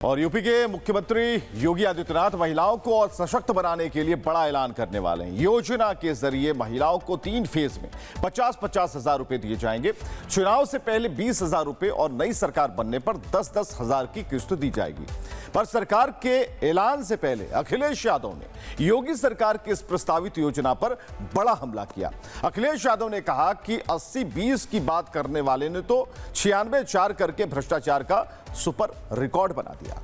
और यूपी के मुख्यमंत्री योगी आदित्यनाथ महिलाओं को और सशक्त बनाने के लिए बड़ा ऐलान करने वाले हैं। योजना के जरिए महिलाओं को 3 फेज में 50-50 हजार रुपए दिए जाएंगे। चुनाव से पहले 20 हजार रुपए और नई सरकार बनने पर 10-10 हजार की किस्त दी जाएगी। पर सरकार के ऐलान से पहले अखिलेश यादव ने योगी सरकार की इस प्रस्तावित योजना पर बड़ा हमला किया। अखिलेश यादव ने कहा कि 80-20 की बात करने वाले ने तो 96-4 करके भ्रष्टाचार का सुपर रिकॉर्ड बना दिया।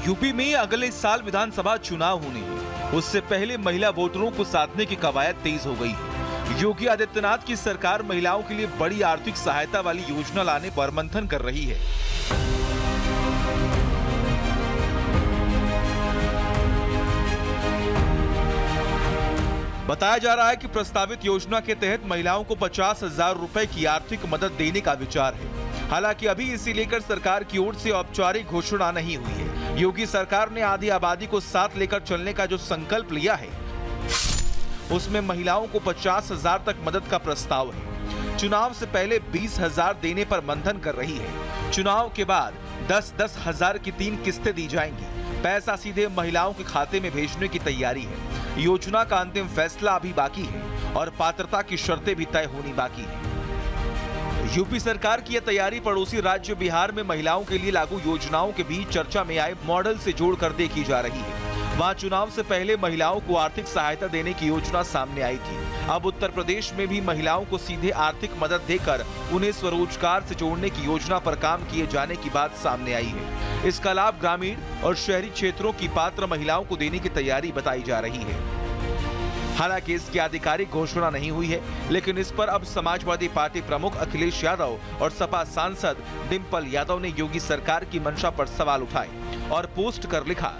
यूपी में अगले साल विधानसभा चुनाव होने हैं। उससे पहले महिला वोटरों को साधने की कवायद तेज हो गई है। योगी आदित्यनाथ की सरकार महिलाओं के लिए बड़ी आर्थिक सहायता वाली योजना लाने पर मंथन कर रही है। बताया जा रहा है कि प्रस्तावित योजना के तहत महिलाओं को 50,000 रुपए की आर्थिक मदद देने का विचार है। हालांकि अभी इसे लेकर सरकार की ओर से औपचारिक घोषणा नहीं हुई है। योगी सरकार ने आधी आबादी को साथ लेकर चलने का जो संकल्प लिया है, उसमें महिलाओं को 50,000 तक मदद का प्रस्ताव है। चुनाव से पहले 20,000 देने पर मंथन कर रही है। चुनाव के बाद 10-10 हजार की 3 किस्तें दी जाएंगी। पैसा सीधे महिलाओं के खाते में भेजने की तैयारी है। योजना का अंतिम फैसला अभी बाकी है और पात्रता की शर्तें भी तय होनी बाकी है। यूपी सरकार की यह तैयारी पड़ोसी राज्य बिहार में महिलाओं के लिए लागू योजनाओं के बीच चर्चा में आए मॉडल से जोड़कर देखी जा रही है। वहां चुनाव से पहले महिलाओं को आर्थिक सहायता देने की योजना सामने आई थी। अब उत्तर प्रदेश में भी महिलाओं को सीधे आर्थिक मदद देकर उन्हें स्वरोजगार से जोड़ने की योजना पर काम किए जाने की बात सामने आई है। इसका लाभ ग्रामीण और शहरी क्षेत्रों की पात्र महिलाओं को देने की तैयारी बताई जा रही है। हालांकि इसकी आधिकारिक घोषणा नहीं हुई है, लेकिन इस पर अब समाजवादी पार्टी प्रमुख अखिलेश यादव और सपा सांसद डिंपल यादव ने योगी सरकार की मंशा पर सवाल उठाए और पोस्ट कर लिखा,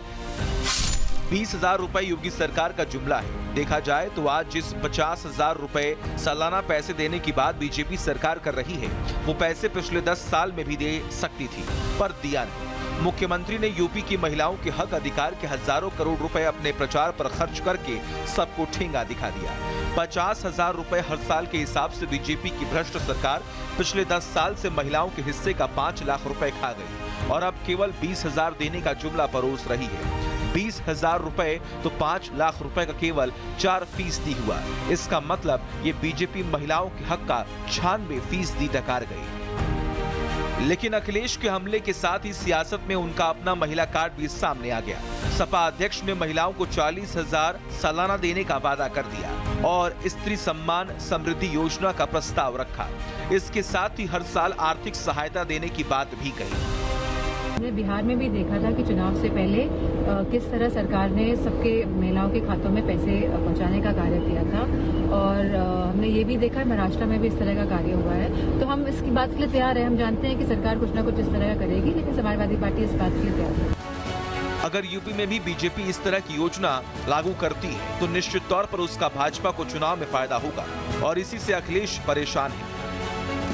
20,000 रुपए योगी सरकार का जुमला है। देखा जाए तो आज जिस 50,000 रुपए सालाना पैसे देने की बात बीजेपी सरकार कर रही है, वो पैसे पिछले 10 साल में भी दे सकती थी, पर दिया नहीं। मुख्यमंत्री ने यूपी की महिलाओं के हक अधिकार के हजारों करोड़ रुपए अपने प्रचार पर खर्च करके सबको ठेंगा दिखा दिया। 50,000 रुपए हर साल के हिसाब से बीजेपी की भ्रष्ट सरकार पिछले 10 साल से महिलाओं के हिस्से का 5 लाख रुपए खा गई और अब केवल 20,000 देने का जुमला परोस रही है। 20,000 रुपए तो 5 लाख रुपए का केवल 4% हुआ। इसका मतलब ये बीजेपी महिलाओं के हक का 96% नकार गई। लेकिन अखिलेश के हमले के साथ ही सियासत में उनका अपना महिला कार्ड भी सामने आ गया। सपा अध्यक्ष ने महिलाओं को 40,000 सालाना देने का वादा कर दिया और स्त्री सम्मान समृद्धि योजना का प्रस्ताव रखा। इसके साथ ही हर साल आर्थिक सहायता देने की बात भी कही। हमने बिहार में भी देखा था कि चुनाव से पहले किस तरह सरकार ने सबके महिलाओं के खातों में पैसे पहुंचाने का कार्य किया था और हमने ये भी देखा महाराष्ट्र में भी इस तरह का कार्य हुआ है। तो हम इसकी बात के लिए तैयार है। हम जानते हैं कि सरकार कुछ ना कुछ इस तरह का करेगी, लेकिन समाजवादी पार्टी इस बात के लिए तैयार है। अगर यूपी में भी बीजेपी इस तरह की योजना लागू करती है तो निश्चित तौर पर उसका भाजपा को चुनाव में फायदा होगा और इसी से अखिलेश परेशान है।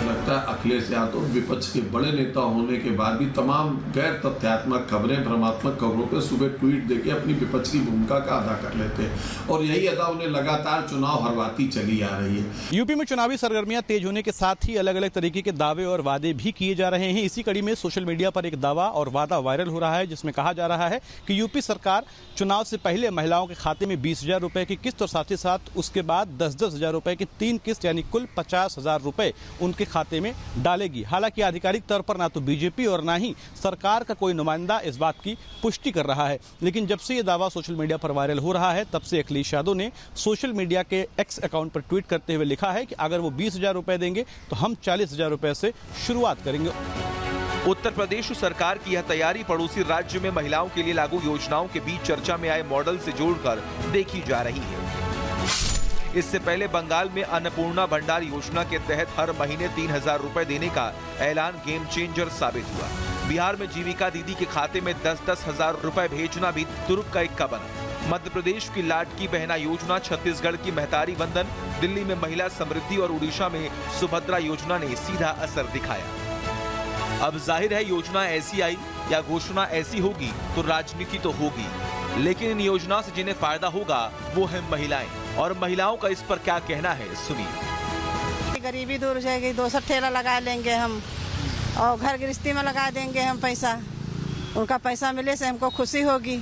लगता है अखिलेश यादव विपक्ष के बड़े नेता होने के बाद भी तमाम गैर तथ्यात्मक खबरें, भ्रमात्मक खबरों पे सुबह ट्वीट देके अपनी विपक्ष की भूमिका का अदा कर लेते हैं और यही अदा उन्हें लगातार चुनाव हरवाती चली आ रही है। यूपी में चुनावी सरगर्मियां तेज होने के साथ ही अलग अलग तरीके के दावे और वादे भी किए जा रहे हैं। इसी कड़ी में सोशल मीडिया पर एक दावा और वादा वायरल हो रहा है, जिसमें कहा जा रहा है कि यूपी सरकार चुनाव से पहले महिलाओं के खाते में 20,000 रुपए की किस्त और साथ ही साथ उसके बाद 10-10 हजार रुपए की 3 किस्त यानी कुल 50,000 रुपए उनके खाते में डालेगी। हालांकि आधिकारिक तौर पर ना तो बीजेपी और ना ही सरकार का कोई नुमाइंदा इस बात की पुष्टि कर रहा है। लेकिन जब से ये दावा सोशल मीडिया पर वायरल हो रहा है, तब से अखिलेश यादव ने सोशल मीडिया के एक्स अकाउंट पर ट्वीट करते हुए लिखा है कि अगर वो 20,000 रुपए देंगे तो हम 40,000 रुपए से शुरुआत करेंगे। उत्तर प्रदेश सरकार की यह तैयारी पड़ोसी राज्य में महिलाओं के लिए लागू योजनाओं के बीच चर्चा में आए मॉडल से जोड़कर देखी जा रही है। इससे पहले बंगाल में अन्नपूर्णा भंडार योजना के तहत हर महीने 3,000 रुपए देने का ऐलान गेम चेंजर साबित हुआ। बिहार में जीविका दीदी के खाते में 10-10 हजार रुपए भेजना भी तुरुप का इक्का बना। मध्य प्रदेश की लाडकी बहना योजना, छत्तीसगढ़ की महतारी वंदन, दिल्ली में महिला समृद्धि और उड़ीसा में सुभद्रा योजना ने सीधा असर दिखाया। अब जाहिर है योजना ऐसी आई या घोषणा ऐसी होगी तो राजनीति तो होगी, लेकिन इन योजना से जिन्हें फायदा होगा वो है महिलाएं। और महिलाओं का इस पर क्या कहना है, सुनिए। गरीबी दूर हो जाएगी, 200 ठेला लगा लेंगे हम और घर गृहस्थी में लगा देंगे हम पैसा। उनका पैसा मिले से हमको खुशी होगी।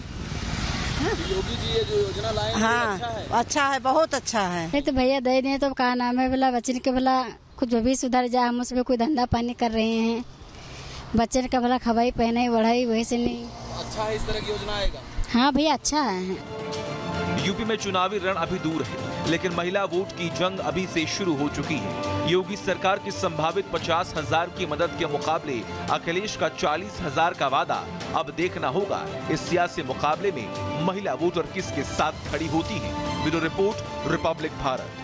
योगी जी ये जो योजना लाए हैं, हाँ, अच्छा है, बहुत अच्छा है। नहीं तो भैया दे दें तो क्या नाम है, बोला बच्चन के भला कुछ भी सुधर जाए। हम उसमें कोई धंधा पानी कर रहे हैं, बच्चन का भला खवाई पहनाई बढ़ाई वही से नहीं। अच्छा है, इस तरह की योजना आएगा। हाँ भैया अच्छा है। यूपी में चुनावी रण अभी दूर है, लेकिन महिला वोट की जंग अभी से शुरू हो चुकी है। योगी सरकार की संभावित 50,000 की मदद के मुकाबले अखिलेश का 40,000 का वादा अब देखना होगा इस सियासी मुकाबले में महिला वोटर किसके साथ खड़ी होती है। Bureau report, Republic Bharat.